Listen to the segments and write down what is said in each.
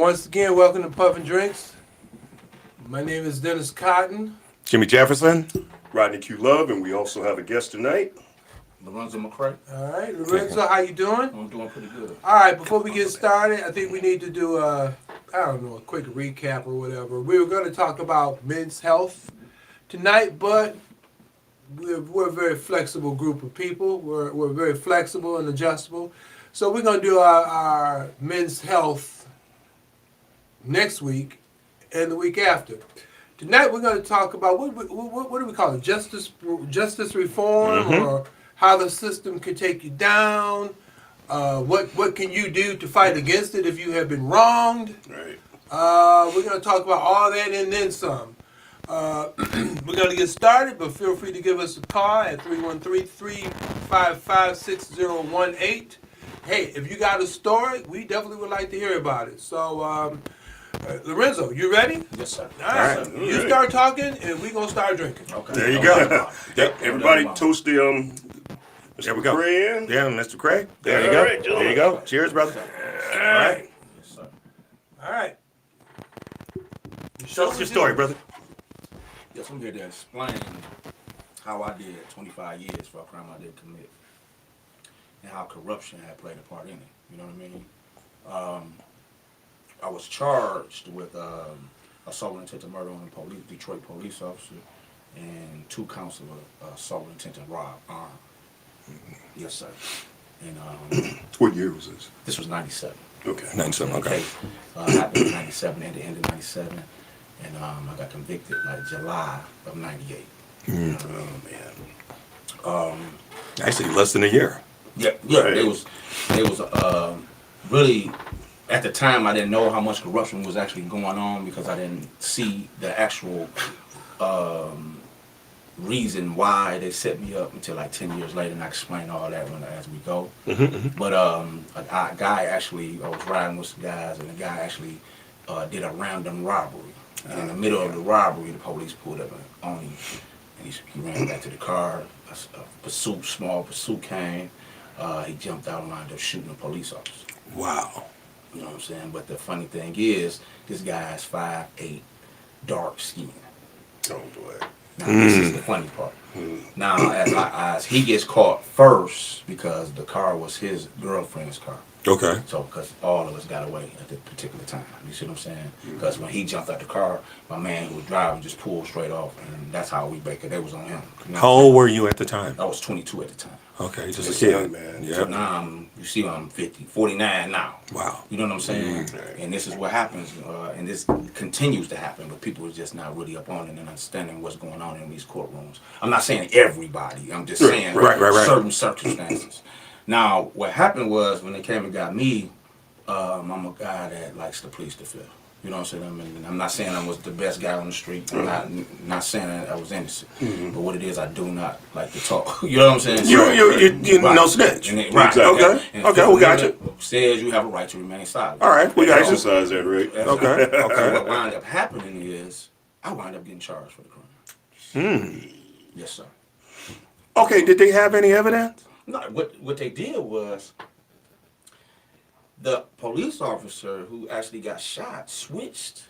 Once again, welcome to Puff and Drinks. My name is Dennis Cotton. Jimmy Jefferson. Rodney Q. Love, and we also have a guest tonight. Lorenzo McCray. All right, Lorenzo, how you doing? I'm doing pretty good. All right, before we get started, I think we need to do a quick recap or whatever. We were going to talk about men's health tonight, but we're a very flexible group of people. We're very flexible and adjustable. So we're going to do our men's health next week and the week after. Tonight we're going to talk about what do we call it? Justice reform, or how the system can take you down. What can you do to fight against it if you have been wronged? Right. We're going to talk about all that and then some. We're going to get started, but feel free to give us a call at 313-355-6018. Hey, if you got a story, we definitely would like to hear about it. So, Lorenzo, you ready? Yes, sir. All right. You start talking, and we're going to start drinking. Okay. There you go. Yep. Everybody toast the There we go. Craig. Yeah, Mr. Craig. There you All go. right, There you go. Cheers, brother. All right. Yes, sir. All right. Tell us your story, brother. Yes, I'm here to explain how I did 25 years for a crime I didn't commit, and how corruption had played a part in it. You know what I mean? I was charged with assault and intent to murder on a Detroit police officer, and 2 counts of assault and intent to rob armed. Yes, sir. And What year was this? this was 97. Okay. 97, okay. Happened in 97, at the end of 97, and I got convicted like July of 98. Oh, man. Actually, less than a year. Yeah, Right. It was really, at the time I didn't know how much corruption was actually going on because I didn't see the actual reason why they set me up until like 10 years later, and I explain all that as we go. But a guy actually, I was riding with some guys, and the guy actually did a random robbery. And in the middle of the robbery, the police pulled up on him, and he ran back to the car. A small pursuit came. He jumped out and wound up shooting a police officer. Wow. You know what I'm saying? But the funny thing is, this guy is 5'8", dark skin. Oh, boy. Now, this is the funny part. Now, as he gets caught first, because the car was his girlfriend's car. Okay. So, because all of us got away at that particular time. You see what I'm saying? Because when he jumped out the car, my man who was driving just pulled straight off, and that's how we break it. They was on him. You know How old were you at the time? I was 22 at the time. Okay, just a Just a young kid. man. So Yep. now you see I'm 49 now. Wow. You know what I'm saying? Right. And this is what happens, and this continues to happen, but people are just not really up on it and understanding what's going on in these courtrooms. I'm not saying everybody, I'm just saying Right. certain circumstances. Now, what happened was when they came and got me, I'm a guy that likes to please the fifth. You know what I'm saying? I mean, I'm not saying I was the best guy on the street. I'm not saying that I was innocent. But what it is, I do not like to talk. You know what I'm saying? You Right. no snitch. And right. Exactly. Okay. And Okay, we got you. says you have a right to remain silent. All right, we got you. Exercise that, right? Okay. So Okay. what wound up happening is I wound up getting charged for the crime. Yes, sir. Okay, did they have any evidence? No, what they did was the police officer who actually got shot switched.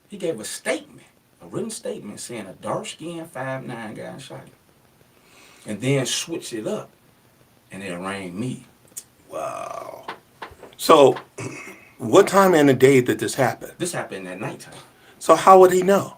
He gave a statement, a written statement saying a dark-skinned 5'9" guy shot him. And then switched it up and it arraigned me. Wow. So, what time in the day did this happen? This happened at nighttime. So how would he know?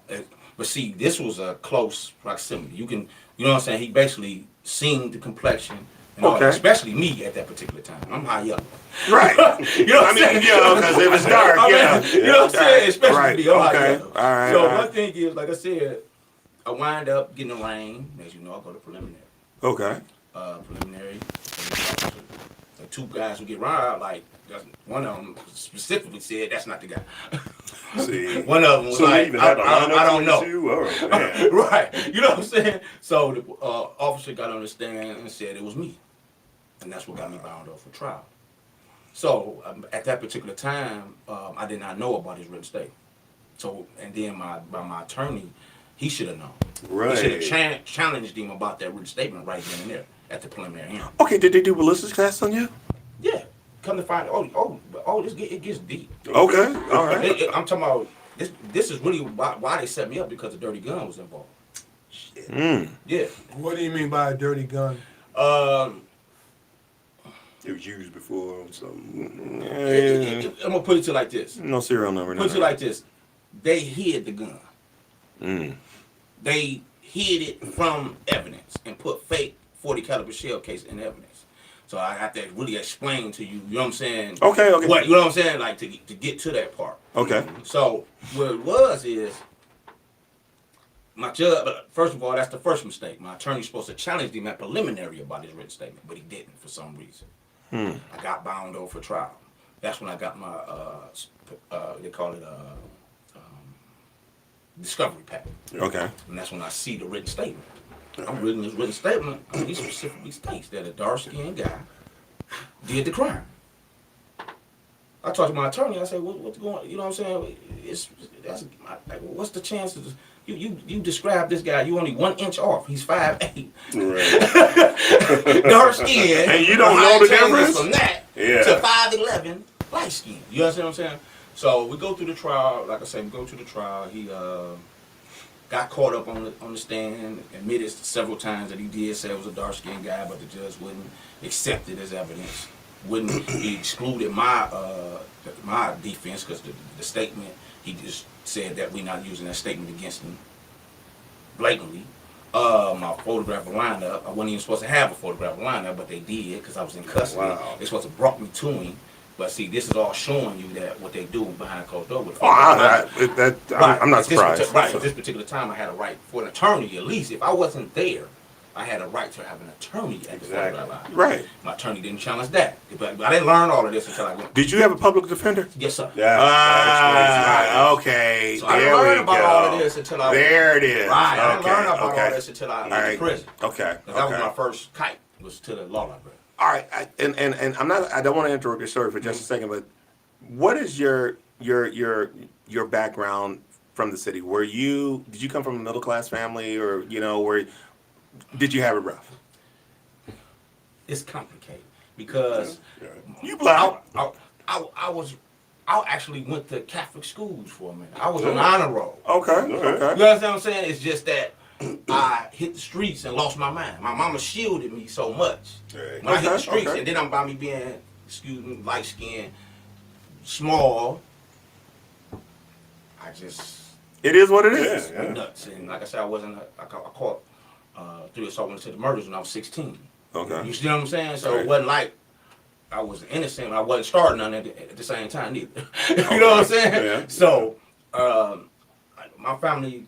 But see, this was a close proximity. You know what I'm saying? He basically seen the complexion, and all that, Okay. especially me at that particular time. I'm high up. Right. You know what I'm saying? because it was dark. I mean, Yeah. you know what I'm saying? Especially Right. me. I'm high Okay. up. All right. So all right. one thing is, like I said, I wind up getting arraigned. As you know, I go to preliminary. Okay. Preliminary. The 2 guys who get robbed, like one of them specifically said, "That's not the guy." See. One of them was So like, they even had a lineup I don't know. for you? Oh, man. Right. You know what I'm saying? So the officer got on the stand and said it was me. And that's what got me bound up for trial. So at that particular time, I did not know about his written statement. So, and then by my attorney, he should have known. Right. He should have challenged him about that written statement right then and there at the preliminary hearing. Okay, did they do ballistics tests on you? Yeah. come to find, it gets deep. Okay, all right. I'm talking about this is really why they set me up, because the dirty gun was involved. Yeah. What do you mean by a dirty gun? It was used before or something. I'm gonna put it to you like this. No serial number. Put it to you like this. They hid the gun. They hid it from evidence and put fake 40 caliber shell case in evidence. So I have to really explain to you, you know what I'm saying? Okay. What, you know what I'm saying? Like to get to that part. Okay. So what it was is, my judge, but first of all, that's the first mistake. My attorney's supposed to challenge him at preliminary about his written statement, but he didn't for some reason. I got bound over for trial. That's when I got my, they call it discovery pack. Okay. And that's when I see the written statement. I'm reading this written statement, and he specifically states that a dark-skinned guy did the crime. I talked to my attorney. I said, "What's going on?" You know what I'm saying? What's the chances? You describe this guy. You only 1 inch off. He's 5'8". Right. Dark skin. And you don't know the difference? From that to 5'11", light skin. You understand what I'm saying? So we go through the trial. Like I said, we go through the trial. He got caught up on the stand, admitted several times that he did say it was a dark skinned guy, but the judge wouldn't accept it as evidence. He excluded my my defense, because the statement, he just said that we're not using that statement against him blatantly. My photograph lineup, I wasn't even supposed to have a photograph lineup, but they did, because I was in custody. Wow. They supposed to brought me to him. But see, this is all showing you that what they do behind closed door with. I'm not surprised. Right. At this particular time, I had a right for an attorney. At least, if I wasn't there, I had a right to have an attorney at the photograph line. Right. My attorney didn't challenge that. But I didn't learn all of this until I went. Did you have a public defender? Yes, sir. Yeah. Okay. So I didn't learn about all of this until I. There it is. Right. I didn't Okay, learn about okay. all this until I went to prison. Okay. That was my first kite. Was to the law library. All right. And I'm not. I don't want to interrupt your story for just a second, but what is your background from the city? Did you come from a middle class family, or did you have it rough? It's complicated because You black. I actually went to Catholic schools for a minute. I was on honor roll. Okay. Okay. You Okay. understand what I'm saying? It's just that I hit the streets and lost my mind. My mama shielded me so much Right. when I hit the Okay, streets, okay. and then by me being, light skinned, small, I just It is what it is. Yeah. nuts. And like I said, I caught 3 assault and attempted murders when I was 16. Okay. You see what I'm saying? So Right. it wasn't like I was innocent. I wasn't starting none at the same time either. You know what I'm saying? Yeah. So my family,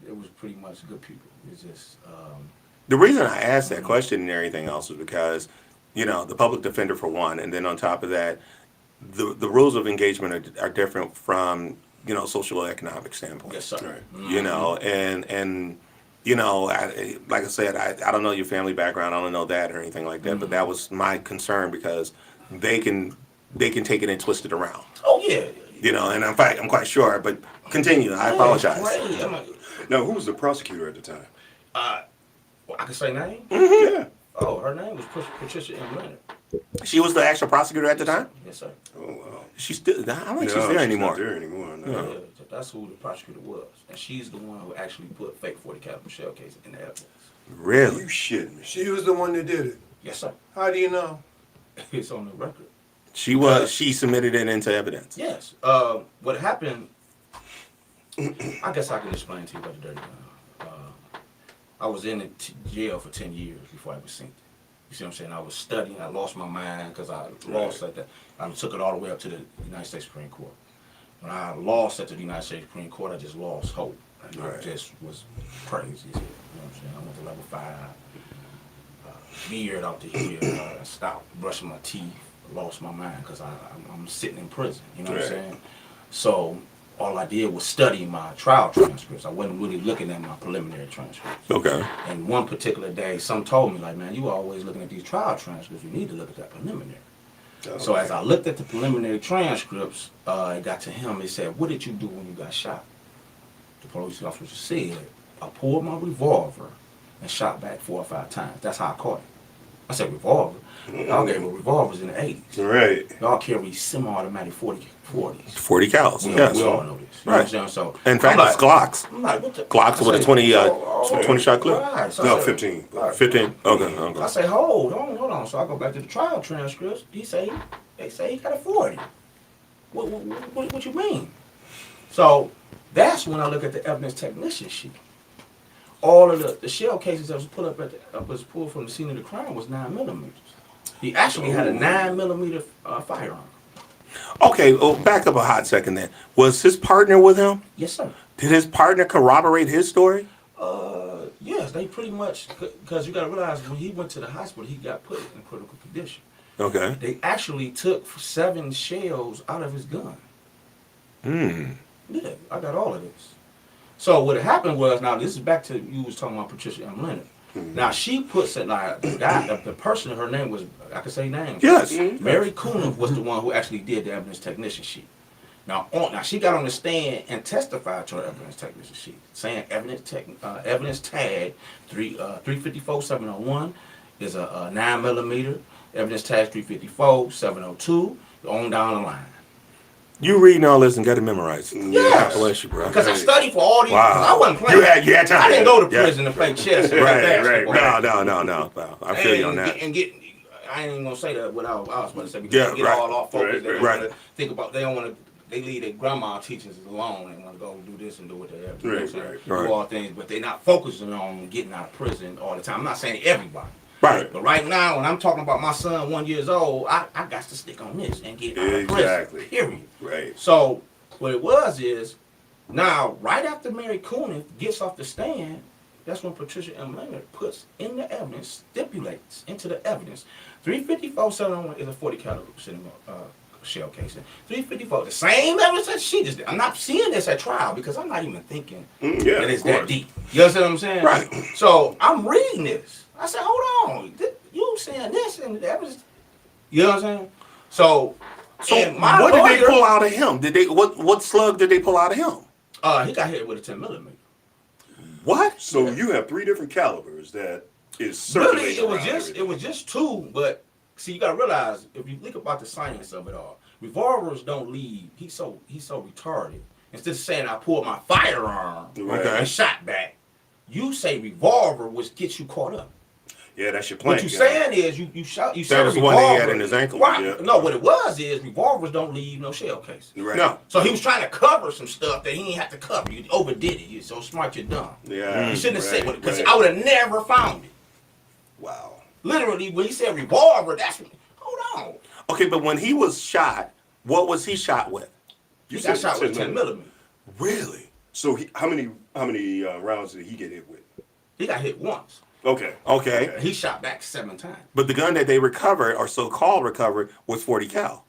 it was pretty much good people. It's just The reason I asked that question and everything else is because, the public defender for one, and then on top of that, the rules of engagement are different from, social or economic standpoint. yes, sir. Right. And like I said, I don't know your family background. I don't know that or anything like that. But that was my concern, because they can take it and twist it around. Oh yeah. And in fact, I'm quite sure. But continue. I apologize. Crazy. Now, who was the prosecutor at the time? Well, I can say name. Yeah. Oh, her name was Patricia M. Leonard. She was the actual prosecutor at the time. Yes, sir. Oh, wow. She's still. I don't think No, she's there anymore. Not there anymore. No. Yeah, that's who the prosecutor was, and she's the one who actually put fake 40 caliber shell case in the evidence. Really? You shitting me. She was the one that did it. Yes, sir. How do you know? It's on the record. She submitted it into evidence. Yes. What happened? I guess I can explain to you about the dirty gun. I was in jail for 10 years before I was sentenced. You see what I'm saying? I was studying. I lost my mind because I lost at that. I took it all the way up to the United States Supreme Court. When I lost at the United States Supreme Court, I just lost hope. And I just was crazy. You know what I'm saying? I went to level 5. Veered out to here. I stopped brushing my teeth. Lost my mind because I'm sitting in prison. You know what I'm saying? So all I did was study my trial transcripts. I wasn't really looking at my preliminary transcripts. Okay. And one particular day, some told me, like, man, you always looking at these trial transcripts. You need to look at that preliminary. Oh, So as I looked at the preliminary transcripts, it got to him. He said, what did you do when you got shot? The police officer said, I pulled my revolver and shot back 4 or 5 times. That's how I caught him. I said revolver. Y'all gave me revolvers in the 80s. Right. Y'all carry semi-automatic 40s. 40 cals. Yes. We all know this. You Right. know what I'm saying? So In fact, I'm it's Glocks. I'm like, what the? Glocks with a 20 shot clip. Right. So No, I said, 15. all right. 15. Okay. I say, hold on. So I go back to the trial transcripts. They say he got a 40. What you mean? So that's when I look at the evidence technician sheet. All of the shell cases that was put up was pulled from the scene of the crime was 9mm. He actually had a 9mm firearm. Okay, back up a hot second then. Was his partner with him? Yes, sir. Did his partner corroborate his story? Yes, they pretty much, because you got to realize when he went to the hospital, he got put in critical condition. Okay. They actually took 7 shells out of his gun. Yeah, I got all of this. So what happened was, now this is back to, you was talking about Patricia M. Leonard. Now she puts it like, the person, her name was, I can say names. Yes. Mary Coonan was the one who actually did the evidence technician sheet. Now she got on the stand and testified to her evidence technician sheet, saying evidence tag 354-701 is a 9mm. Evidence tag 354-702 on down the line. You reading all this and got it memorized. Yes. God bless you, bro. Because I studied for all these. Wow. I wasn't playing. You had time. I didn't go to Yeah. prison to play chess. Right. No. I feel you on that. I ain't even gonna say that what I was about to say because Yeah, they get right. all off focus. They don't Right. wanna think about. They don't want to. They leave their grandma teachers alone. They want to go do this and do what they have to do. Right. Do all things, but they're not focusing on getting out of prison all the time. I'm not saying everybody. Right. But right now, when I'm talking about my son, 1 year old, I got to stick on this and get out of prison. Period. Right. So what it was is, now right after Mary Coonan gets off the stand, that's when Patricia M. Leonard puts in the evidence, stipulates into the evidence, 354-701 is a 40 caliber shell casing. 354, the same evidence that she just did. I'm not seeing this at trial because I'm not even thinking that it's that deep. You understand what I'm saying? Right. So I'm reading this. I said, hold on, you saying this and the evidence? You know what I'm saying? So what did they pull out of him? What slug did they pull out of him? He got hit with a 10mm. What? So you have 3 different calibers that is Really, circulating it was just 2, but see, you gotta realize if you think about the science of it all, revolvers don't leave. He's so retarded. Instead of saying I pulled my firearm and shot back, you say revolver, which gets you caught up. Yeah, that's your plan. What you're saying is you shot. You That said was the revolver. one he had in his ankle. Right? Yeah. No, what it was is revolvers don't leave no shell case. Right. No. So he was trying to cover some stuff that he didn't have to cover. You overdid it. You're so smart, you're dumb. Yeah. You shouldn't have said it because right. I would have never found it. Wow. Literally, when he said revolver, that's hold on. Okay, but when he was shot, what was he shot with? He got shot with 10mm. Really? So how many rounds did he get hit with? He got hit once. Okay. He shot back 7 times. But the gun that they recovered, or so-called recovered, was 40 cal.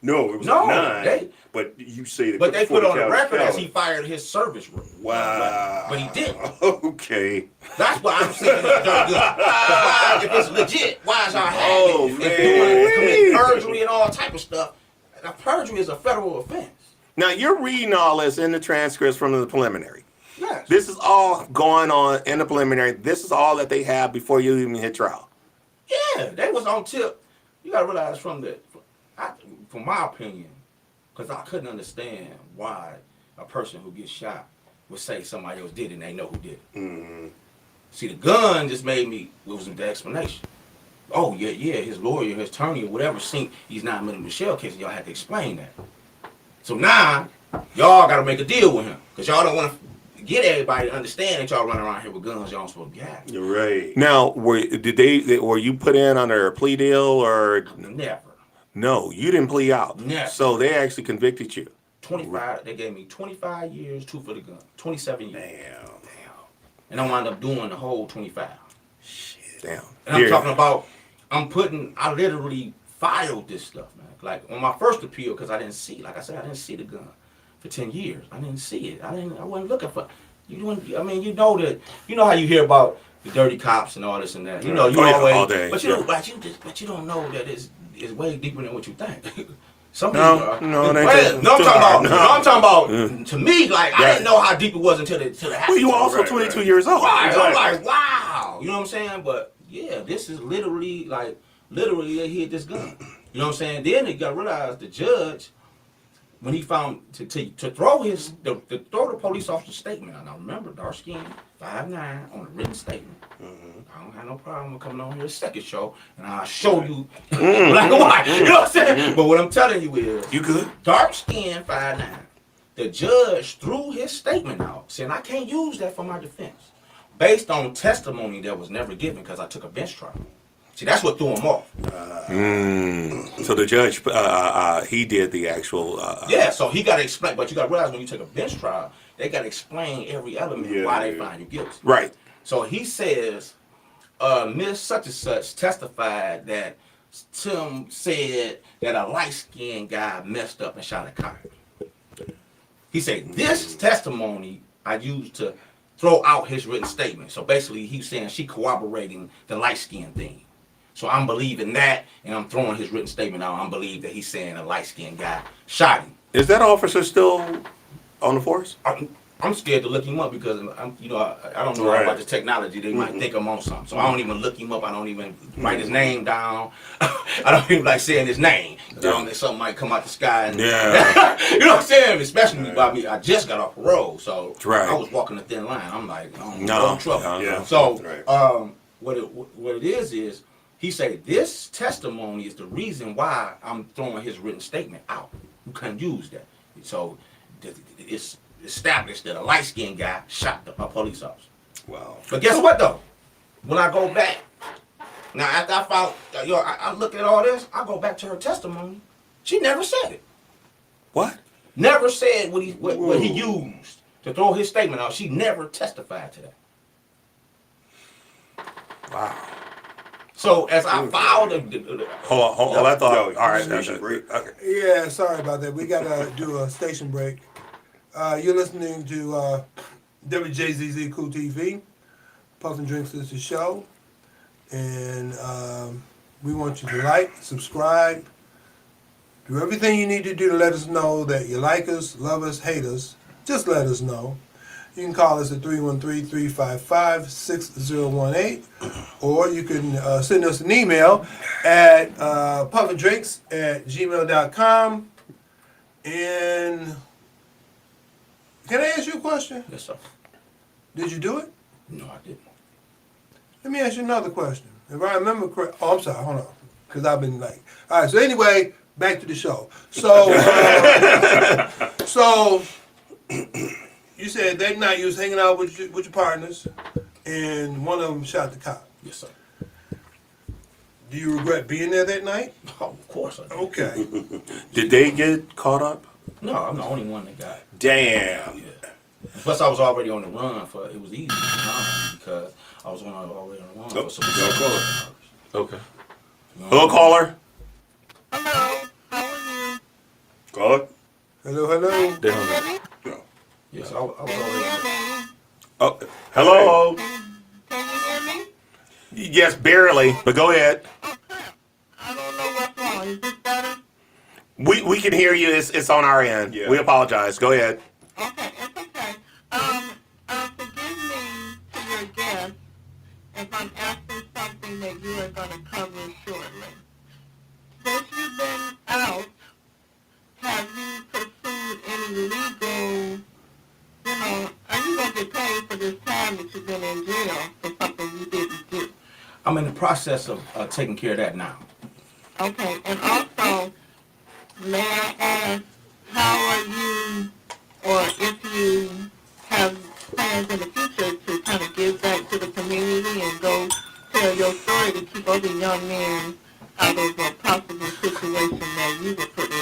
No, it was No, a 9. they- but you say that. But they put on the 40 record as caliber. he fired his service room. Wow. But he didn't. Okay. That's why I'm saying it's dirty good. If it's legit, why is y'all having it? Commit perjury and all type of stuff. Now, perjury is a federal offense. Now, you're reading all this in the transcripts from the preliminary. Yes. This is all going on in the preliminary. This is all that they have before you even hit trial. Yeah, they was on tip. You gotta realize from my opinion, because I couldn't understand why a person who gets shot would say somebody else did it and they know who did it. Mm-hmm. See, the gun just made me, was the explanation. Oh, yeah, his lawyer, his attorney, or whatever, seen these 9mm shell cases. Y'all had to explain that. So now, y'all got to make a deal with him. Because y'all don't want to get everybody to understand that y'all running around here with guns y'all supposed to be having. You're right. Now, were you put in under a plea deal or? Never. No, you didn't plea out. Never. So they actually convicted you. 25, they gave me 25 years, 2 for the gun. 27 years. Damn. And I wound up doing the whole 25. Damn. And I'm talking about, I literally filed this stuff, man. Like on my first appeal, because I didn't see, like I said, I didn't see the gun for 10 years. I didn't see it. I wasn't looking for, you know how you hear about the dirty cops and all this and that. You know, you always, all day. but you don't know that it's way deeper than what you think. Some No, people are. no, it ain't Well, that- no, I'm talking about. No. To me, like I didn't know how deep it was until the Well, you were also Right, 22 right. years old. Right, Exactly. I'm like, wow. You know what I'm saying? But yeah, this is literally they hid this gun. You know what I'm saying? Then they got realized the judge, when he found to throw to throw the police officer's statement. And I remember dark skin, 5'9", on a written statement. I don't have no problem with coming on here second show and I'll show you black and white. You know what I'm saying? But what I'm telling you is, You good? dark skin, 5'9". The judge threw his statement out, saying I can't use that for my defense, based on testimony that was never given because I took a bench trial. See, that's what threw him off. So the judge, he did the actual. Yeah, so he got to explain. But you got to realize when you take a bench trial, they got to explain every element of why they find you guilty. Right. So he says, Miss Such and Such testified that Tim said that a light-skinned guy messed up and shot a cop. He said, this testimony I used to throw out his written statement. So basically, he's saying she corroborating the light-skinned thing. So I'm believing that, and I'm throwing his written statement out. I'm believing that he's saying a light-skinned guy shot him. Is that officer still on the force? I'm scared to look him up because I don't know about the technology. They might think I'm on something, so I don't even look him up. I don't even write his name down. I don't even like saying his name. I don't think something might come out the sky. And, you know what I'm saying? Especially by me, I just got off parole, so I was walking a thin line. I'm like, no trouble. So what it is he said this testimony is the reason why I'm throwing his written statement out. You can't use that. So it's established that a light-skinned guy shot a police officer. Wow. But guess what though? When I go back, now after I found, I look at all this, I go back to her testimony. She never said it. What? Never said what he used to throw his statement out. She never testified to that. Wow. So as I filed, Hold on. I thought. Yo, All right. station break. Okay. Yeah, sorry about that. We gotta do a station break. You're listening to Wjzz Cool TV. Puff and Drinks is the show, and we want you to like, subscribe, do everything you need to do to let us know that you like us, love us, hate us. Just let us know. You can call us at 313-355-6018, or you can send us an email at puffanddrinks@gmail.com. And can I ask you a question? yes sir. Did you do it? No, I didn't. Let me ask you another question. If I remember correct, I'm sorry, hold on, because I've been like, all right. So anyway, back to the show. So, you said that night you was hanging out with your partners, and one of them shot the cop. Yes sir. Do you regret being there that night? Oh, of course I did. Okay. Did they get caught up? No, I'm the only one that got it. Damn. Yeah. Plus, I was already on the run it was easy because I was already on the run for some hours. Okay. Hello, caller. Hello, how are you? Caller? Hello, hello. They don't know. No. Yes, I was Can you already. hear me? Oh, hello. Can you hear me? Yes, barely, but go ahead. Okay. I don't know what's wrong. Is this better? We can hear you. It's on our end. Yeah. We apologize. Go ahead. Okay, it's okay. Forgive me to your guest if I'm asking something that you are going to cover shortly. Since you've been out, have you pursued any legal, are you going to get paid for this time that you've been in jail for something you didn't do? I'm in the process of taking care of that now. Okay, and also, may I ask, how are you, or if you have plans in the future to kind of give back to the community and go tell your story to keep other young men out of a possible situation that you were put in,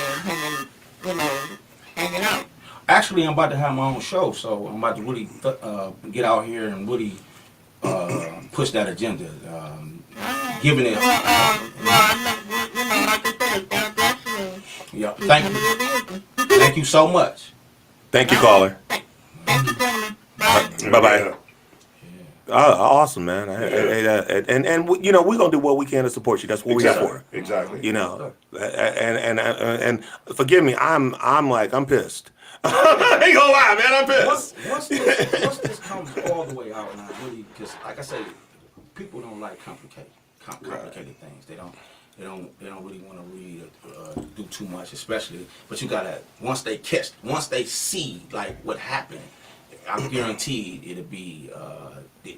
hanging out? Actually, I'm about to have my own show, so I'm about to really get out here and really push that agenda. Giving it. I'm not, like I said, God bless you. Yeah, thank you. Thank you so much. Thank you, caller. Thank you, gentlemen. Bye bye. Awesome, man. And we're gonna do what we can to support you. That's what we're here for. Exactly. And forgive me. I'm pissed. I ain't gonna lie, man. I'm pissed. Once this comes all the way out now, really, because like I say, people don't like complicated things. They don't really want to read or do too much, especially. But you gotta once they see like what happened, I'm guaranteed it'll be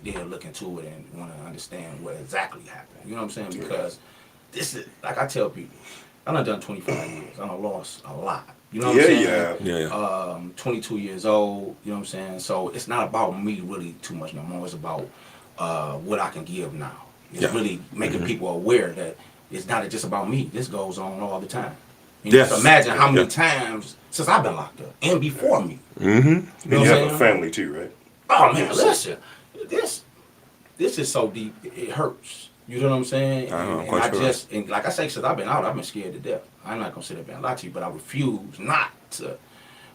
they'll look into it and want to understand what exactly happened. You know what I'm saying? Because this is like I tell people, I done 25 years. I done lost a lot. You know what I'm saying? Yeah. 22 years old. You know what I'm saying? So it's not about me really too much no more. It's about what I can give now. It's really making people aware that it's not just about me. This goes on all the time. You just imagine how many times since I've been locked up and before me. Mm-hmm. You know And you have a family too, right? Oh man, listen, this is so deep. It hurts. You know what I'm saying? And like I say, since I've been out, I've been scared to death. I'm not gonna sit up and lie to you, but I refuse not to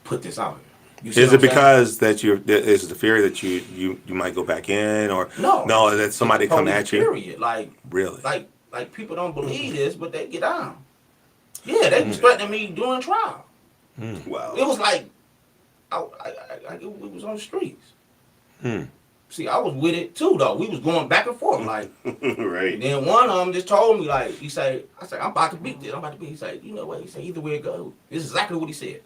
put this out here. You see Is what it I'm because that is the fear that you might go back in, or no that somebody come at you? Period. Like really, like people don't believe this, but they get down. Yeah, they was threatening me during trial. Wow. It was like it was on the streets. See, I was with it too, though. We was going back and forth, like. Right. And then one of them just told me, like, I said, I'm about to beat this. I'm about to beat. He said, you know what? He said, either way it go, this is exactly what he said.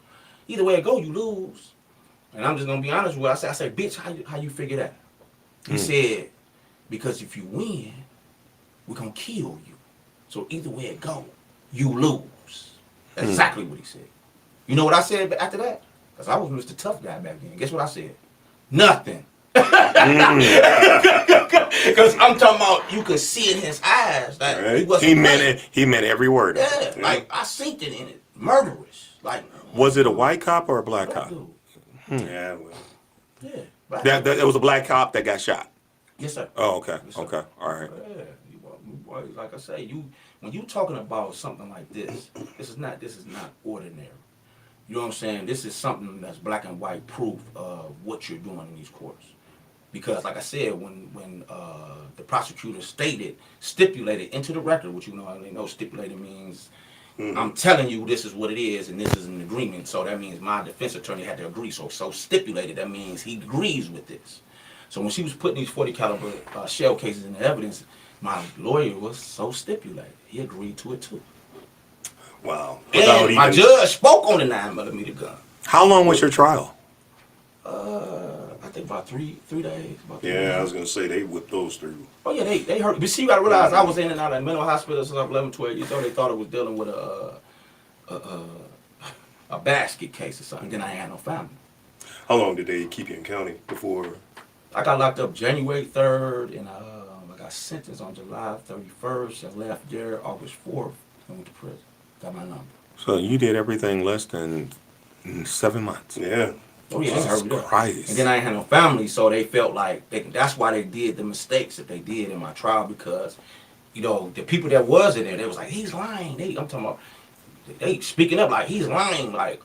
Either way it go, you lose. And I'm just gonna be honest with you. I said, bitch, how you figure that? He said, because if you win, we're gonna kill you. So either way it go, you lose. That's exactly what he said. You know what I said after that? Because I was Mr. Tough Guy back then. Guess what I said? Nothing. Because I'm talking about, you could see in his eyes that he wasn't. He meant it. He meant every word. Yeah, like I synced it in it. Murderous. Like. Was it a white cop or a black cop? Yeah. Well. Yeah. Black That it was a black cop that got shot. Yes, sir. Oh, okay. Yes, sir. Okay. All right. Yeah. Like I say, when you talking about something like this, this is not ordinary. You know what I'm saying? This is something that's black and white proof of what you're doing in these courts. Because, like I said, when the prosecutor stipulated into the record, which you know stipulated means I'm telling you this is what it is and this is an agreement. So that means my defense attorney had to agree. So stipulated, that means he agrees with this. So when she was putting these 40 caliber shell cases in the evidence, my lawyer was so stipulated. He agreed to it too. Wow. And my judge spoke on the 9mm gun. How long was your trial? I think about three days. Yeah, I was gonna say they whipped those through. Oh yeah, they hurt. But see, you gotta realize I was in and out of mental hospital since I was 11, 12 years old. They thought I was dealing with a basket case or something. Then I ain't had no family. How long did they keep you in county before? I got locked up January 3rd, and I got sentenced on July 31st. I left there August 4th and went to prison. Got my number. So you did everything less than 7 months. Yeah. Oh yeah, Jesus Christ. And then I ain't had no family, so they felt like that's why they did the mistakes that they did in my trial, because, you know, the people that was in there, they was like, he's lying. I'm talking about, they speaking up like he's lying. Like,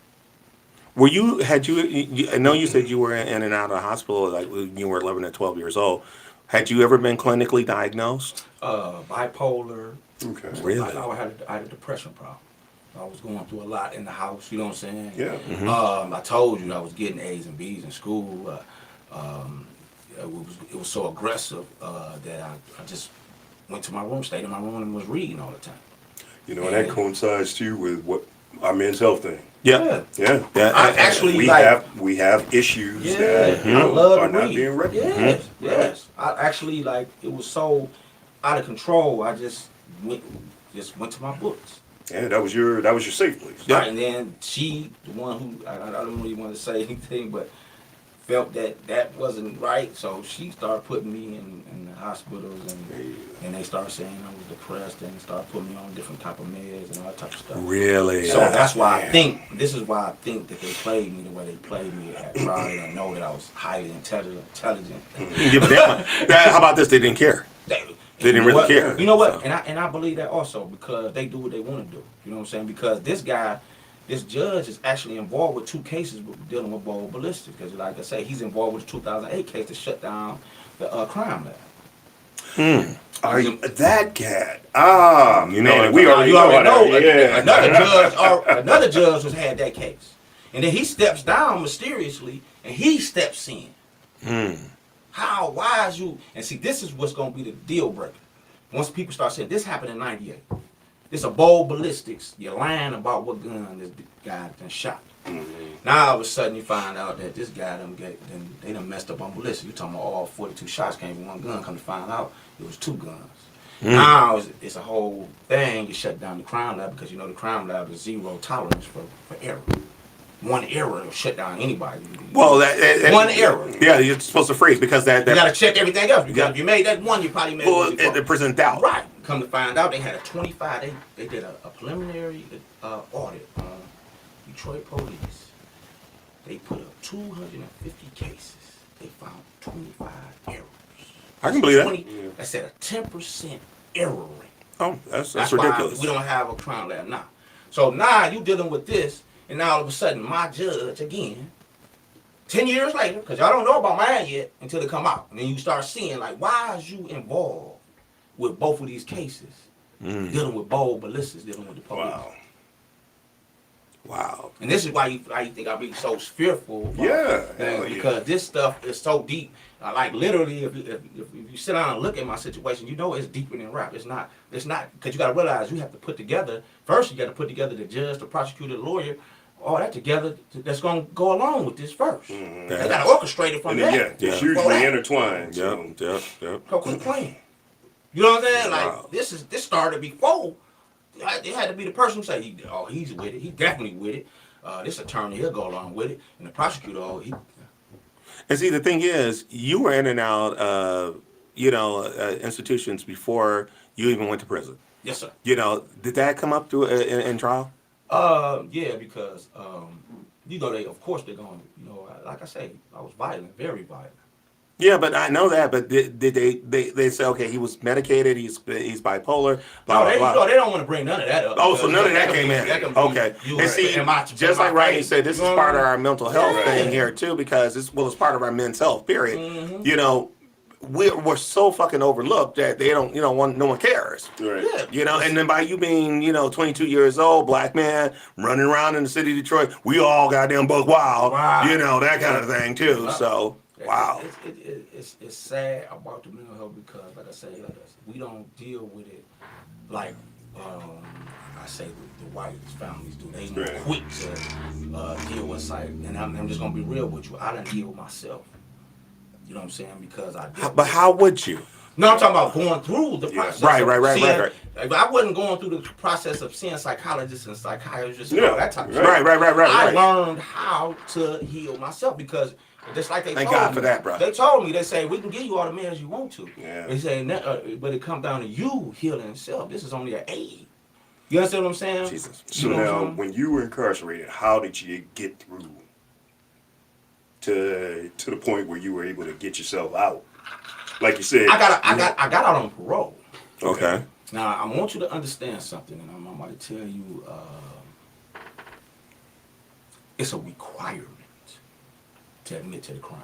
I know you said you were in and out of the hospital like when you were 11 or 12 years old. Had you ever been clinically diagnosed? Bipolar. Okay. Really? I had a depression problem. I was going through a lot in the house, you know what I'm saying? Yeah. Mm-hmm. I told you I was getting A's and B's in school. It was so aggressive that I just went to my room, stayed in my room, and was reading all the time. You know, and that coincides too with what our men's health thing. Yeah. Yeah. I actually we have issues that I love are to not read. being recognized. Yes. I actually it was so out of control. I just went to my books. Yeah, that was your safe place. Yeah. Right, and then she, the one who I don't really want to say anything, but felt that wasn't right, so she started putting me in the hospitals, and they started saying I was depressed, and started putting me on different type of meds and all that type of stuff. Really? So that's why I think that they played me the way they played me at trial. They know that I was highly intelligent. Give a damn. How about this? They didn't care. They didn't really care. You know what? So. And I believe that also, because they do what they want to do. You know what I'm saying? Because this judge is actually involved with 2 cases dealing with bold ballistics. Because like I say, he's involved with the 2008 case to shut down the crime lab. That cat. We already know. Yeah. Another judge has had that case. And then he steps down mysteriously, and he steps in. How? Why is you? And see, this is what's gonna be the deal breaker. Once people start saying this happened in '98, this a bold ballistics. You're lying about what gun this guy done shot. Now all of a sudden you find out that this guy they done messed up on ballistics. You talking about all 42 shots came from one gun. Come to find out it was 2 guns. Now it's a whole thing. You shut down the crime lab because you know the crime lab is 0 tolerance for error. One error will shut down anybody. Well, one error. Yeah, you're supposed to freeze because that you got to check everything else because if you made that one, you probably made well, it presents doubt. Right. Come to find out, they had a 25. They did a preliminary audit on Detroit police. They put up 250 cases. They found 25 errors. I can believe that. That's at a 10% error rate. Oh, that's Why ridiculous. we don't have a crime lab now. So now you dealing with this, and now all of a sudden my judge again, 10 years later, because y'all don't know about mine yet until they come out, and then you start seeing like, why is you involved with both of these cases, dealing with bold ballistics, dealing with the police? Wow. And this is why you think I be so fearful. Because this stuff is so deep. Like literally, if you sit down and look at my situation, you know it's deeper than rap. It's not because you got to realize you have to put together. First, you got to put together the judge, the prosecutor, the lawyer, all that together. That's gonna go along with this first. They got to orchestrate it from there. Yeah, it's usually intertwined. Yep. So quit playing. You know what I'm saying? Like Wow. this started before. It had to be the person who say, he's with it. He definitely with it. This attorney, he'll go along with it. And the prosecutor, And see, the thing is, you were in and out of, institutions before you even went to prison. Yes, sir. Did that come up through in trial? Yeah, because, they, of course, they're going, like I say, I was violent, very violent. Yeah, but I know that. But did they say, okay, he was medicated, he's bipolar, blah, blah, blah. No, they don't want to bring none of that up. Oh, so none of that came in. Okay. And see, just like Rodney said, this is part of our mental health thing here, too, because it's part of our men's health, period. We're so fucking overlooked that they don't, no one cares. Right. And then by you being, 22 years old, black man, running around in the city of Detroit, we all goddamn buck wild, that kind of thing, too. So... Wow. It's sad about the mental health because, like I say, we don't deal with it like I say the white families do. They ain't quick to deal with it. And I'm just gonna be real with you. I done deal with myself. You know what I'm saying? Because But how would you? No, I'm talking about going through the process. Right. I wasn't going through the process of seeing psychologists and psychiatrists and all that type of stuff. Right. I learned how to heal myself because just like they Thank told God me, for that, bro. They told me, they say, we can give you all the meds you want to. Yeah. They say, but it comes down to you healing yourself. This is only an aid. You understand what I'm saying? Jesus. So now, when you were incarcerated, how did you get through to the point where you were able to get yourself out? Like you said, I got out on parole. Okay. Now I want you to understand something, and I'm going to tell you, it's a requirement to admit to the crime.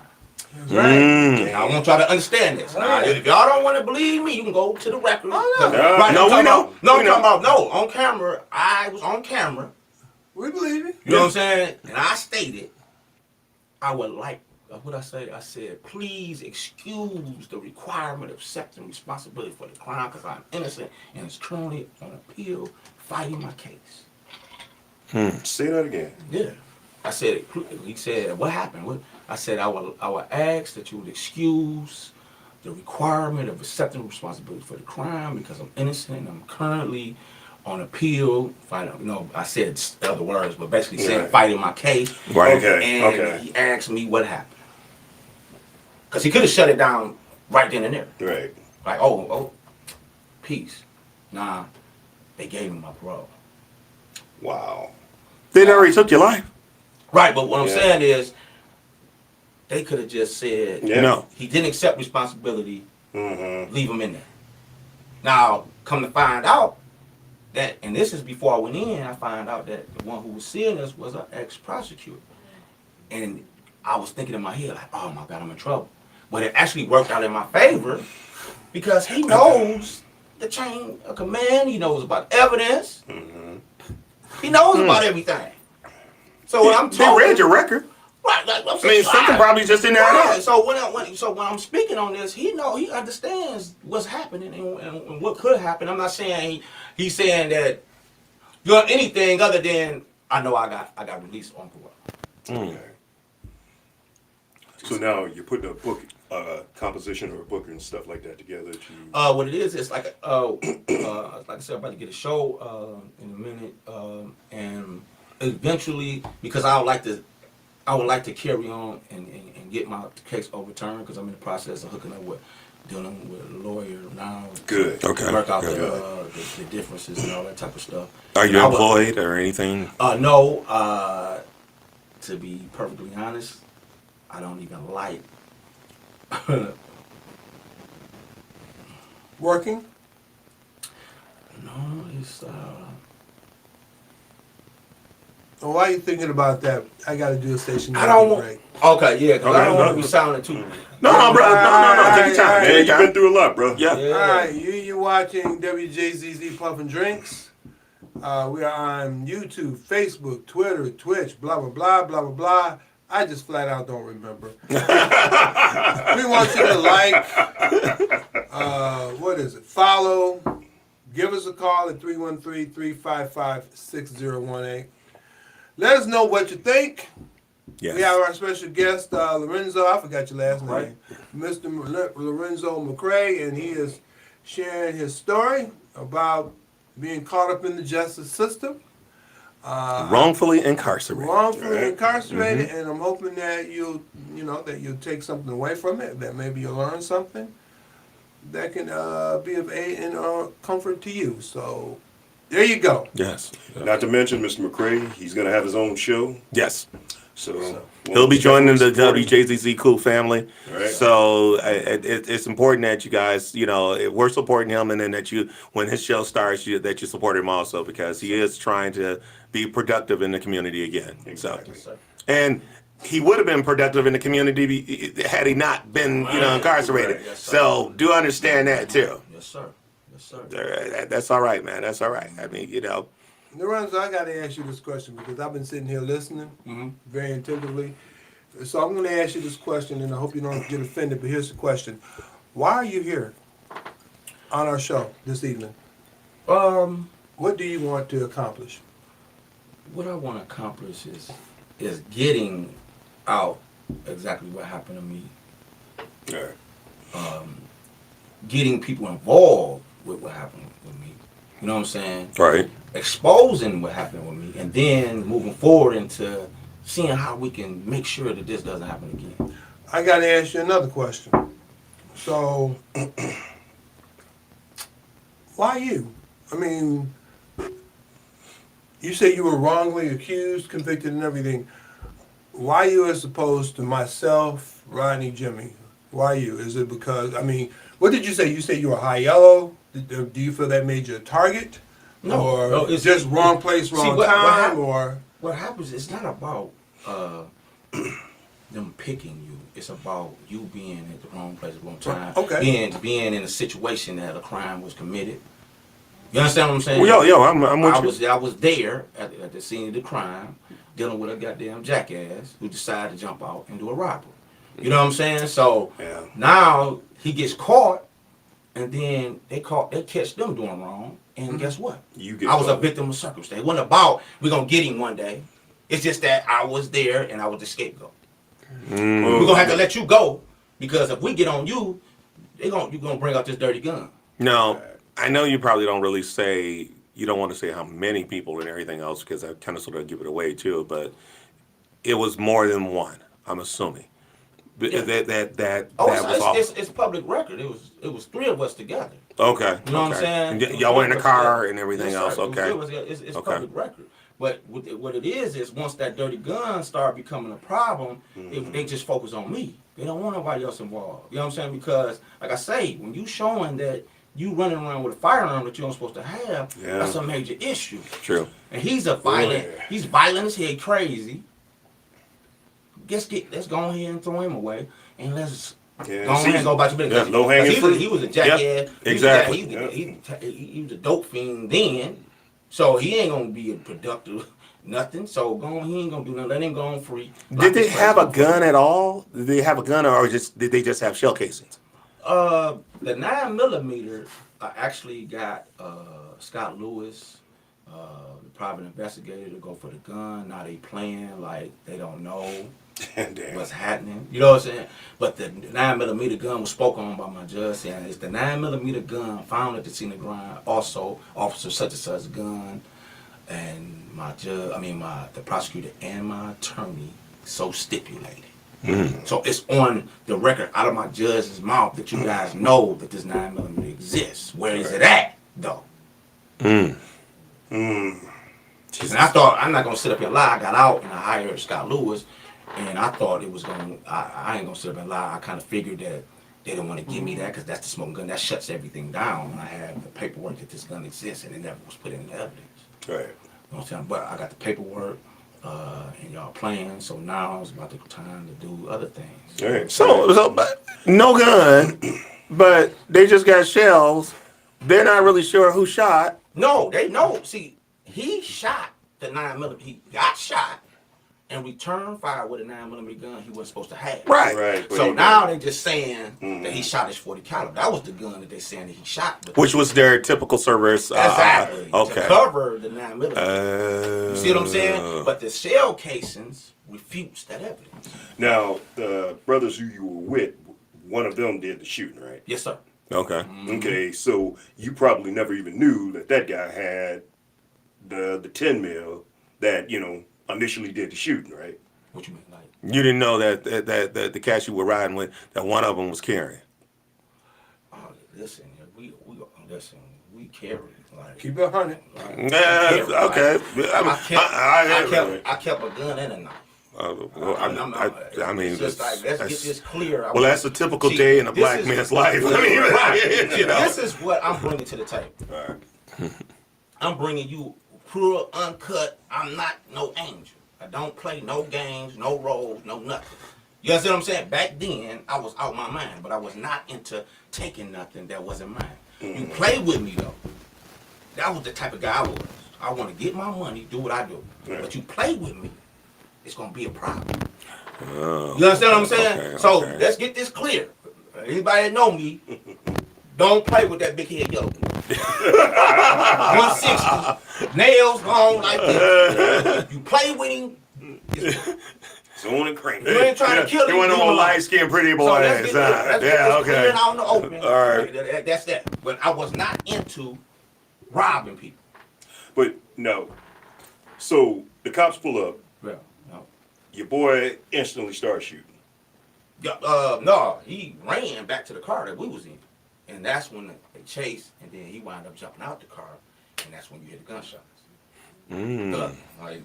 Right. I want y'all to understand this. Now, if y'all don't want to believe me, you can go to the record. We know. On camera. I was on camera. We believe it. You know what I'm saying? And I stated, I would like, what I say? I said, please excuse the requirement of accepting responsibility for the crime because I'm innocent and is currently on appeal fighting my case. Say that again. Yeah. I said, he said, what happened? I said, I would ask that you would excuse the requirement of accepting responsibility for the crime because I'm innocent and I'm currently on appeal, fighting, I said other words, but basically saying fighting my case. Right. And he asked me what happened. Because he could have shut it down right then and there. Right. Like, oh, peace. Nah, they gave him my parole. Wow. They already took your life. Right, but what I'm saying is, they could have just said, No. He didn't accept responsibility, leave him in there. Now, come to find out that, and this is before I went in, I found out that the one who was seeing us was an ex-prosecutor. And I was thinking in my head, like, oh my God, I'm in trouble. But it actually worked out in my favor because he knows the chain of command, he knows about evidence, he knows about everything. So what I'm told, They read your record. right, I mean, something probably just didn't add Right. up. So when I'm speaking on this, he understands what's happening and what could happen. I'm not saying he's saying that you're anything other than I know I got released on parole. Okay. So now you're putting a book, composition or a book and stuff like that together to. What it is, it's like like I said, I'm about to get a show in a minute, and eventually, because I would like to carry on and get my case overturned, because I'm in the process of hooking up with dealing with a lawyer now. Good. Okay. Work out Good. the differences and all that type of stuff. Are you And I would- employed or anything? No. To be perfectly honest, I don't even like. Working? No, it's Well, why are you thinking about that? I got to do a station. I don't want. break. Okay, yeah, because I Okay, don't want to no. be sounding too. No, bro. No. Take your time. Man, Take you've your been time. through a lot, bro. Yeah. Yeah. All right, you watching WJZZ Puff and Drinks. We are on YouTube, Facebook, Twitter, Twitch, blah, blah, blah, blah, blah, blah. I just flat out don't remember. We want you to like, follow, give us a call at 313-355-6018. Let us know what you think. Yes. We have our special guest, Lorenzo. I forgot your last name. Right. Mr. Lorenzo McCray, and he is sharing his story about being caught up in the justice system. Wrongfully incarcerated. Wrongfully incarcerated, and I'm hoping that you'll take something away from it, that maybe you'll learn something that can be of aid and comfort to you. So there you go. Yes. Not to mention, Mr. McCray, he's going to have his own show. Yes. So He'll be joining the definitely support him. WJZZ Cool family. Right. So it's important that you guys, we're supporting him, and then that when his show starts, that you support him also, because he is trying to be productive in the community again. Exactly. So, and he would have been productive in the community had he not been, incarcerated. Yes, sir. So do understand that too. Yes, sir. Yes, sir. That's all right, man. That's all right. I mean, Lorenzo, I got to ask you this question because I've been sitting here listening very attentively. So I'm going to ask you this question, and I hope you don't get offended, but here's the question. Why are you here on our show this evening? What do you want to accomplish? What I want to accomplish is getting out exactly what happened to me. All right. Getting people involved with what happened with me. You know what I'm saying? right. Exposing what happened with me, and then moving forward into seeing how we can make sure that this doesn't happen again. I got to ask you another question. So, why you? I mean, you say you were wrongly accused, convicted, and everything. Why you as opposed to myself, Rodney, Jimmy? Why you? Is it because, what did you say? You say you were high yellow? Do you feel that made you a target? No, it's just wrong place, wrong time, or? What happens, it's not about them picking you. It's about you being at the wrong place at the wrong time. Okay. Being in a situation that a crime was committed. You understand what I'm saying? Well, yo, I'm with you. I was there at the scene of the crime, dealing with a goddamn jackass who decided to jump out and do a robbery. You know what I'm saying? So now he gets caught, and then they catch them doing wrong, and guess what? I was a victim of circumstance. It wasn't about we're gonna get him one day. It's just that I was there and I was the scapegoat. We're gonna have to let you go, because if we get on you, you're gonna bring out this dirty gun. No, I know you probably don't really say, you don't want to say how many people and everything else, because I kind of sort of give it away too, but it was more than one, I'm assuming. Yeah. That was all. It's public record. It was three of us together. Okay. You know what I'm saying? And y'all were in the car and everything else. Sir. Okay. It's Okay. public record. But what it is once that dirty gun start becoming a problem, they just focus on me. They don't want nobody else involved. You know what I'm saying? Because, like I say, when you showing that you running around with a firearm that you don't supposed to have, that's a major issue. True. And he's he's violent as hell, crazy. Let's go ahead and throw him away, and let's go ahead and go back to business. Low hanging fruit. He was a jackass. Exactly. He was a dope fiend then, so he ain't gonna be a productive Nothing. So he ain't gonna do nothing. Let him go on free. Did they have a gun at all? Did they have a gun, or did they just have shell casings? The 9mm, I actually got Scott Lewis, the private investigator, to go for the gun. Now they playing like they don't know Damn. what's happening. You know what I'm saying? But the 9mm gun was spoken on by my judge saying it's the 9mm gun found at the scene of crime. Also, officer such and such gun, and the prosecutor and my attorney so stipulated. So it's on the record out of my judge's mouth that you guys know that this 9mm exists. Where is it at, though? And I thought, I'm not going to sit up here and lie. I got out and I hired Scott Lewis, and I thought it was going to, I ain't going to sit up and lie. I kind of figured that they didn't want to give me that because that's the smoking gun. That shuts everything down. And I have the paperwork that this gun exists, and it never was put in the evidence. Right. You know what I'm saying? But I got the paperwork. And y'all playing, so now it's about the time to do other things. All right. So but no gun, but they just got shells. They're not really sure who shot. No, they know. See, he shot the 9mm. He got shot and returned fire with a 9mm gun he wasn't supposed to have. Right. Right. So now they just saying that he shot his .40 caliber. That was the gun that they saying that he shot. But Which was their typical service. exactly. Okay. To cover the 9mm. You see what I'm saying? But the shell casings refutes that evidence. Now, the brothers who you were with, one of them did the shooting, right? Yes, sir. Okay. Okay, so you probably never even knew that guy had the 10 mil that initially did the shooting, right? What you mean, like? You didn't know that the cats you were riding with, that one of them was carrying. Oh, listen, we carry. Like, Keep it 100. Okay. I kept a gun and a knife. I mean, it's just like, let's get this clear. Well, that's a typical day in a black man's life. This is what I'm bringing to the table. All right. I'm bringing you pure, uncut. I'm not no angel. I don't play no games, no roles, no nothing. You understand what I'm saying? Back then, I was out my mind, but I was not into taking nothing that wasn't mine. You play with me, though. That was the type of guy I was. I want to get my money, do what I do. Yeah. But you play with me, it's going to be a problem. You understand what I'm saying? Okay, so okay. let's get this clear. Anybody that know me, don't play with that big head yellow. 160, nails long like this. You play with him, It's on and crank. you ain't trying to kill him. You went leave him on alone. light skinned pretty boy So ass. let's get this clear and out in the open. All right. That's that. But I was not into robbing people. But no. So the cops pull up. Well, no. Your boy instantly starts shooting. No, he ran back to the car that we was in. And that's when they chased, and then he wound up jumping out the car, and that's when you hear the gunshots. Like,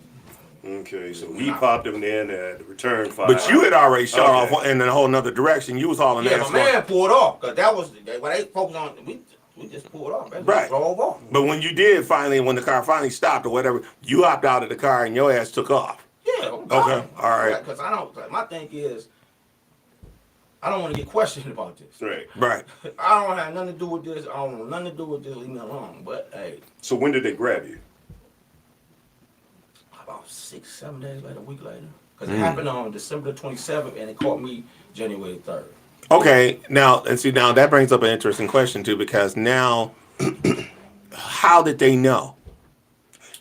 Okay, so he popped him in at the return fire. But you had already shot Okay. off in a whole nother direction. You was hauling yeah, ass. my man pulled off, because that was, what they focused on, we just pulled off. They Right. drove off. But when you did finally, when the car finally stopped or whatever, you hopped out of the car and your ass took off. Yeah. Okay, all right. Because I don't, my thing is, I don't want to get questioned about this. Right. Right. I don't have nothing to do with this. I don't want nothing to do with this. Leave me alone. But, hey, So when did they grab you? about 6-7 days later, a week later. Because it happened on December 27th, and it caught me January 3rd. Okay, now that brings up an interesting question too, because now, how did they know?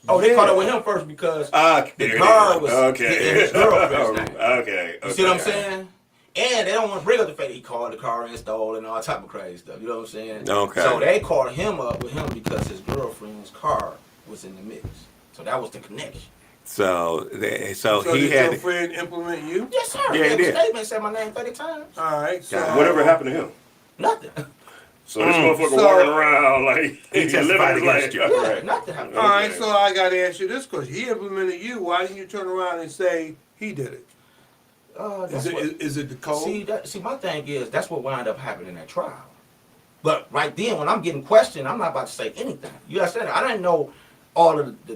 Oh, they caught up with him first because There the it car is. was Okay. in his girlfriend's name. Okay. You see what I'm saying? And they don't want to bring up the fact that he called the car installed and all type of crazy stuff. You know what I'm saying? Okay. So they caught him up with him because his girlfriend's car was in the mix. So that was the connection. So So he did had your friend implement you? Yes, sir. Yeah, he The did. statement said my name 30 times. All right. So Yeah. Whatever happened to him? Nothing. So this motherfucker So- walking around like He he's testified living his against life. you. Yeah, nothing happened. All right, so I got to ask you this question. He implemented you. Why didn't you turn around and say he did it? That's what, Is it the code? see, my thing is that's what wound up happening in that trial. But right then, when I'm getting questioned, I'm not about to say anything. You understand? I didn't know all of the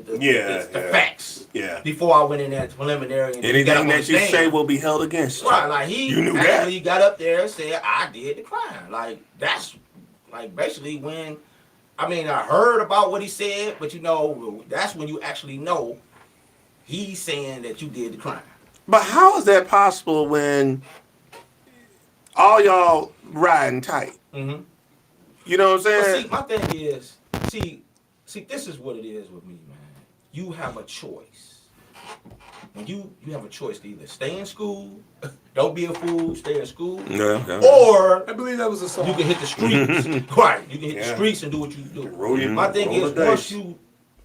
facts Yeah. before I went in there preliminary. And anything got up on that you stand. say will be held against you. Right, like he You knew that. actually got up there and said, I did the crime. Like, that's, like, basically when, I mean, I heard about what he said, but you know, that's when you actually know he's saying that you did the crime. But how is that possible when all y'all riding tight? Mm-hmm. You know what I'm But saying? see, my thing is, see, this is what it is with me, man. You have a choice. When you have a choice to either stay in school, don't be a fool, stay in school, Yeah. or I believe that was a song. you can hit the streets. Right, you can hit the streets and do what you do. My thing roll is, the once dice. you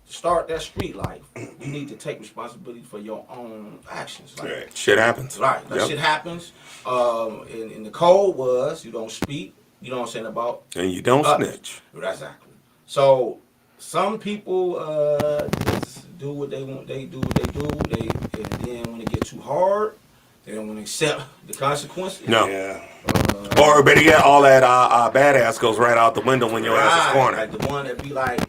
start that street life, you need to take responsibility for your own actions. Like, Right. Shit happens. right, that Yep. shit happens. And the code was you don't speak. You know what I'm saying about And you don't others. snitch. Exactly. So some people just do what they want. They do what they do. And then when it gets too hard, they don't want to accept the consequences. No. Yeah. Or better yet, all that badass goes right out the window when your ass is cornered. Like the one that be like,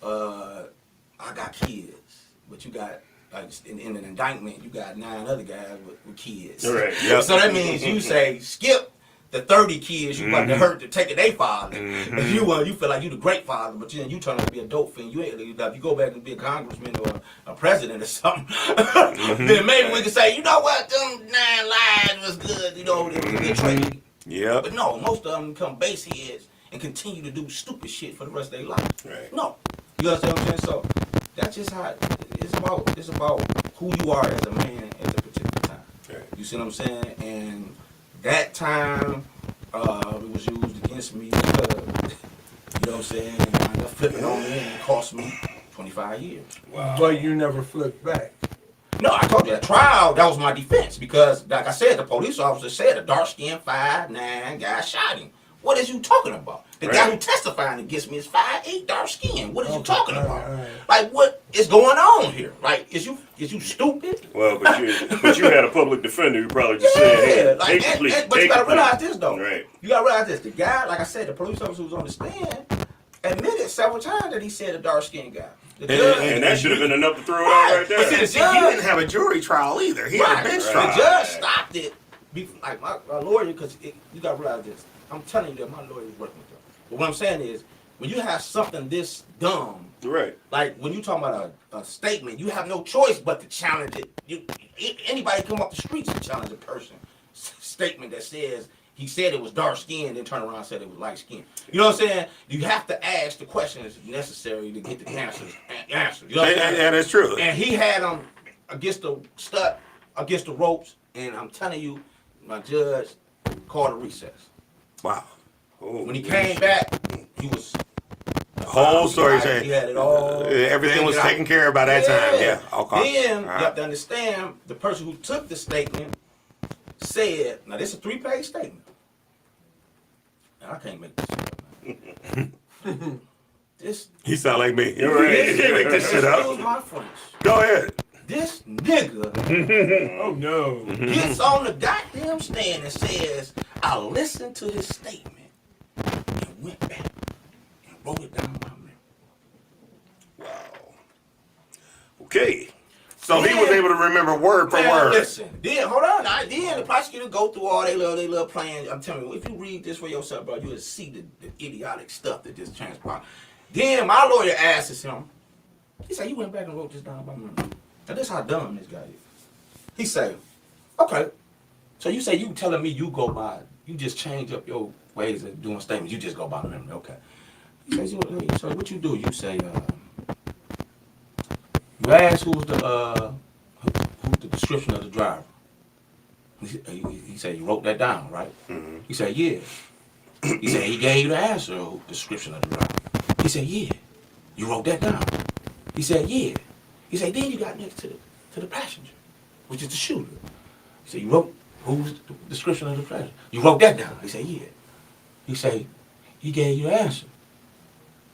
I got kids, but you got like in an indictment, you got 9 other guys with kids. Right. Yep. So that means you say skip the 30 kids you about to hurt to take their father. If you feel like you the great father, but then you turn out to be a dope fiend. You ain't if you go back and be a congressman or a president or something, then maybe we can say, you know what, them 9 lives was good. You know, it was a good trade. Yep. But no, most of them become base heads and continue to do stupid shit for the rest of their life. Right. No, you understand what I'm saying? So that's just how it's about. It's about who you are as a man at a particular time. Right. You see what I'm saying? And that time it was used against me because, you know what I'm saying? And I ended up flipping on me and it cost me 25 years. Wow. But you never flipped back. No, I told you, at trial, that was my defense because, like I said, the police officer said a dark-skinned 5'9" guy shot him. What is you talking about? The guy who testifying against me is 5'8", dark-skinned. What is you talking about? Right. Like, what is going on here? Like, is you stupid? Well, but you had a public defender who probably just said, "Hey, like, take the plea, but you take gotta the plea." realize this though. Right. You gotta realize this. The guy, like I said, the police officer who was on the stand admitted several times that he said a dark-skinned guy. The judge, And that should have been enough to throw it out right But there. see, he didn't have a jury trial either. He had a bench The trial. judge stopped it. Like my lawyer, because you gotta realize this. I'm telling you that my lawyer is working with them. But what I'm saying is, when you have something this dumb, Right. like when you talking about a statement, you have no choice but to challenge it. Anybody come up the streets and challenge a person's statement that says he said it was dark skinned, then turn around and said it was light skinned. You know what I'm saying? You have to ask the questions necessary to get the answers. You know what I'm saying? And it's true. And he had them against the against the ropes, and I'm telling you, my judge called a recess. Wow. Oh, When he came back, he was The whole story he saying had it all. everything was figured out. taken care of by that time. Yeah. Okay. Then All you right. have to understand the person who took the statement said, now this is a 3-page statement. Now, I can't make this shit up, man. This He sound like me. You're right. You can't make this shit excuse up. my French. Go ahead. This nigga Oh no. gets on the goddamn stand and says, I listened to his statement and went back and wrote it down my memory. wow. Okay. So he was able to remember word for Man, word. listen. Then hold on. Then the prosecutor go through all they little plans. I'm telling you, if you read this for yourself, bro, you'll see the idiotic stuff that just transpired. Then my lawyer asks him. He said, "You went back and wrote this down by memory." Now this how dumb this guy is. He said, "Okay, so you say you telling me you go by, you just change up your ways of doing statements. You just go by memory, okay?" He says, "So what you do? You say." You ask who's the description of the driver. He said you wrote that down, right? Mm-hmm. He said yeah. He said he gave you the answer description of the driver. He said yeah. You wrote that down. He said yeah. He said then you got next to the passenger, which is the shooter. He said you wrote who's the description of the passenger. You wrote that down. He said yeah. He said he gave you the answer.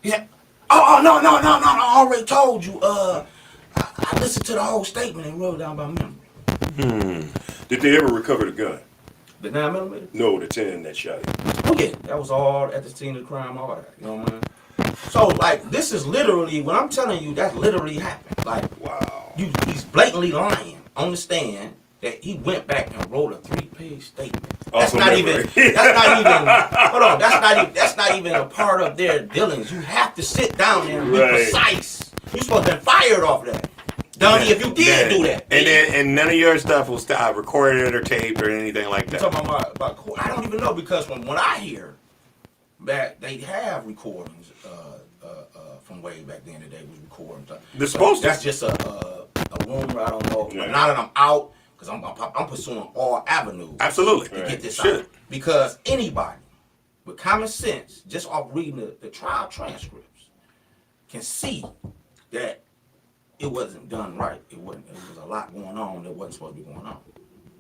He said oh no I already told you I listened to the whole statement and wrote it down by memory. Did they ever recover the gun? The 9mm? No, the 10 that shot him. Oh yeah, that was all at the scene of the crime, all that. You know what I mean? So like, this is literally what I'm telling you. That literally happened. Like, Wow. he's blatantly lying on the stand that he went back and wrote a 3-page statement. Off That's of not memory. even. That's not even. Hold on. That's not even a part of their dealings. You have to sit down there and be Right. precise. You're supposed to be fired off that. Dummy, if you did do that. And none of your stuff was recorded or taped or anything like that. You're talking about I don't even know, because when I hear that they have recordings from way back then that they was recording. They're supposed to. That's just a rumor. I don't know. But now that I'm out, because I'm pursuing all avenues. Absolutely. To get this Should. out. Because anybody with common sense, just off reading the trial transcripts, can see that it wasn't done right. It wasn't. There was a lot going on that wasn't supposed to be going on.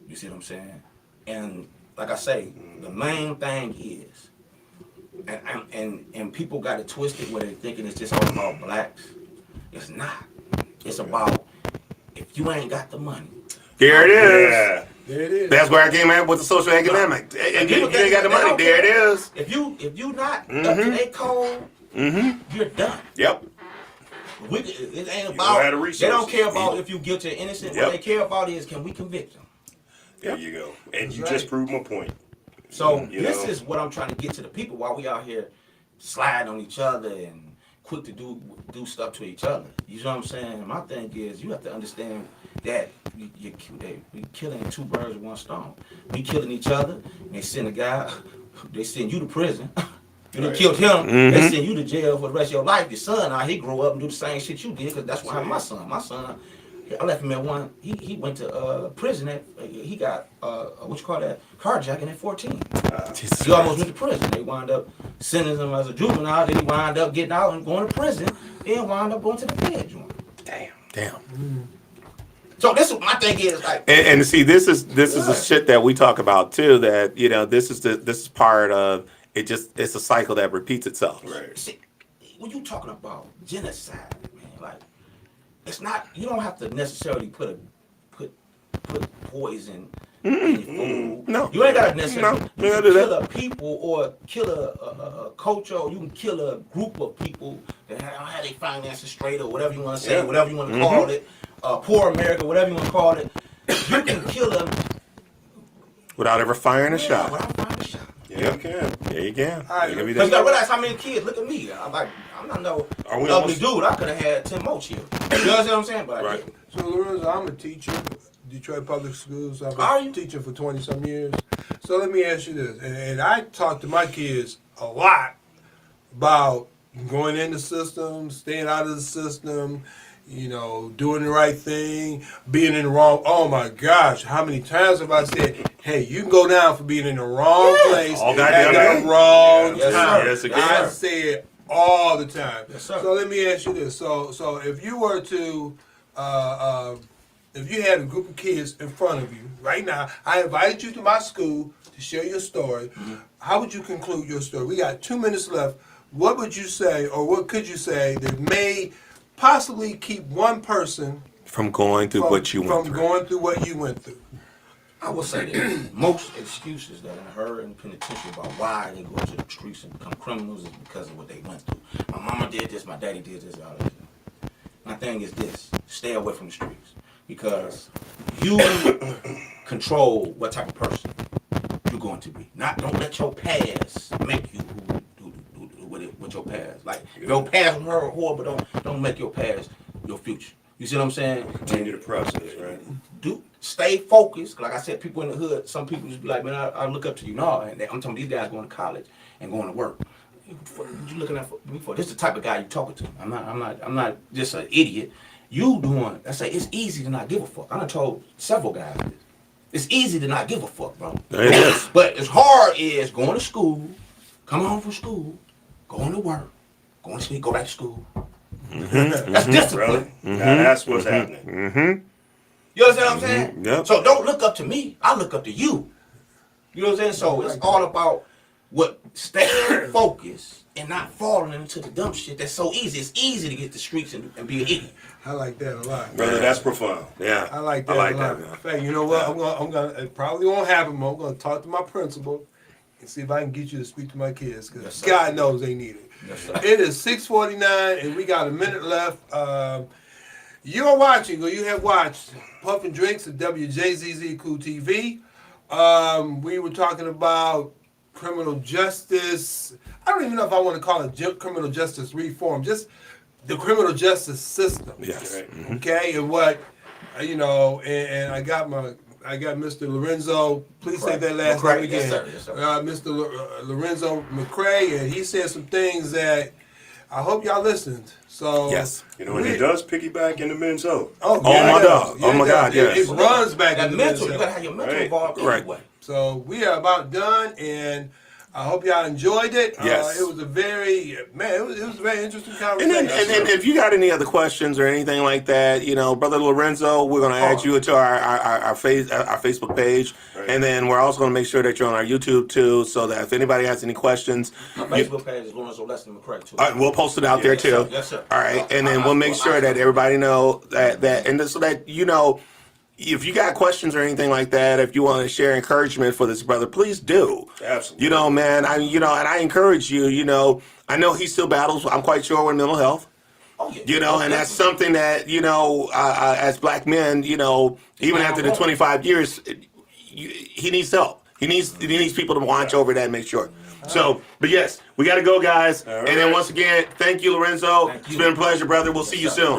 You see what I'm saying? And like I say, the main thing is, and people got it twisted where they're thinking it's just all about blacks. It's not. It's about, if you ain't got the money. There it is. Yeah. There it is. That's where I came at with the social economic. And you ain't got the money. There it is. If you not up to their code, you're done. Yep. It ain't have about. the They don't resources. care about if you guilty or innocent. Yep. What they care about is, can we convict them? There you go. And you Right. just proved my point. So You this know? is what I'm trying to get to the people while we out here sliding on each other and quick to do stuff to each other. You know what I'm saying? My thing is, you have to understand that we killing two birds with one stone. We killing each other. And they send a guy. They send you to prison. You done killed him. They send you to jail for the rest of your life. Your son, now he grow up and do the same shit you did, because that's what happened to my son. My son, I left him at one. He went to prison at. He got what you call that, carjacking at 14. He almost went to prison. They wound up sentencing him as a juvenile. Then he wound up getting out and going to prison. Then wound up going to the fed joint. Damn. So this is my thing is like. And see, this is the shit that we talk about too. That this is part of it. It's a cycle that repeats itself. Right. See, when you talking about genocide, man, like it's not. You don't have to necessarily put poison in your food. No. You ain't gotta necessarily No, you you can gotta do kill that. a people or kill a culture, or you can kill a group of people that don't have their finances straight, or whatever you want to say, Yeah. whatever you want to call it, poor America, whatever you want to call it. You can kill them Without ever firing a shot. without firing a shot. Yeah, you can. Yeah, you can. All right, You can be Because you that- gotta realize how many kids. Look at me. I'm not no Are we ugly almost- dude. I could have had 10 more children. You understand what I'm saying? But I Right. didn't. So, Lorenzo, I'm a teacher, Detroit Public Schools. I've Are been you? teaching for 20-some years. So let me ask you this, and I talk to my kids a lot about going in the system, staying out of the system, doing the right thing, being in the wrong. Oh my gosh, how many times have I said, hey, you can go down for being in the wrong place All at goddamn the day. wrong Yes, time. sir. Yes, again. I say it all the time. Yes, sir. So let me ask you this. So if you were to, if you had a group of kids in front of you right now, I invited you to my school to share your story. How would you conclude your story? We got 2 minutes left. What would you say, or what could you say that may possibly keep one person From going through what you went from through. going through what you went through? I will say that most excuses that I heard in the penitentiary about why they go to the streets and become criminals is because of what they went through. My mama did this, my daddy did this, all that. My thing is this: stay away from the streets, because you control what type of person you're going to be. Don't let your past make you who with your past. Like your past was horrible, don't make your past your future. You see what I'm saying? Continue the process, right? Stay focused. Like I said, people in the hood, some people just be like, man, I look up to you. No, and I'm telling these guys going to college and going to work. What you looking at me for? This is the type of guy you talking to. I'm not just an idiot. You doing? I say it's easy to not give a fuck. I done told several guys this. It's easy to not give a fuck, bro. It is. But as hard is going to school, coming home from school, going to work, going to sleep, go back to school. That's discipline. Really? Now that's what's happening. You understand what I'm saying? Yep. So don't look up to me. I look up to you. You know what I'm saying? So it's all about staying focused and not falling into the dumb shit that's so easy. It's easy to get the streets and be an idiot. I like that a lot. Brother, that's profound. Yeah. I like that a lot. man. In fact, you know what? I'm gonna. It probably won't happen, but I'm gonna talk to my principal and see if I can get you to speak to my kids, because Yes, sir. God knows they need it. Yes, sir. It is 6:49, and we got a minute left. You're watching, or you have watched, Puffin Drinks at Wjzz Cool TV. We were talking about criminal justice. I don't even know if I want to call it criminal justice reform. Just the criminal justice system. Yes. Right. Mhm. Okay, and what and I got Mr. Lorenzo. Please say that last name again. Yes, sir. Yes, sir. Mr. Lorenzo McCray, and he said some things that I hope y'all listened. So Yes. You know, and it does piggyback into men's health. Oh, Oh, yeah, my it does. dog. Oh, it my does. God, yes. It runs back That into mental, mental you gotta have your mental Right. involved Right. anyway. So we are about done, and I hope y'all enjoyed it. Yes. It was a very it was a very interesting And conversation. then if you got any other questions or anything like that, Brother Lorenzo, we're going to add you to our Facebook page. Right. And then we're also going to make sure that you're on our YouTube too, so that if anybody has any questions, My Facebook page is Lorenzo Leslie McCray too. all right, we'll post it out there Yes, too. sir. Yes, sir. All right, and then we'll make sure that everybody know that and so that if you got questions or anything like that, if you want to share encouragement for this brother, please do. Absolutely. Man, and I encourage you. I know he still battles. I'm quite sure with mental health. Oh, yeah. And that's something that as black men, even after the 25 years, he needs help. He needs people to watch over that and make sure. So, but yes, we got to go, guys. All And then right. once again, thank you, Lorenzo. Thank you. It's been a pleasure, brother. We'll see you sir. soon.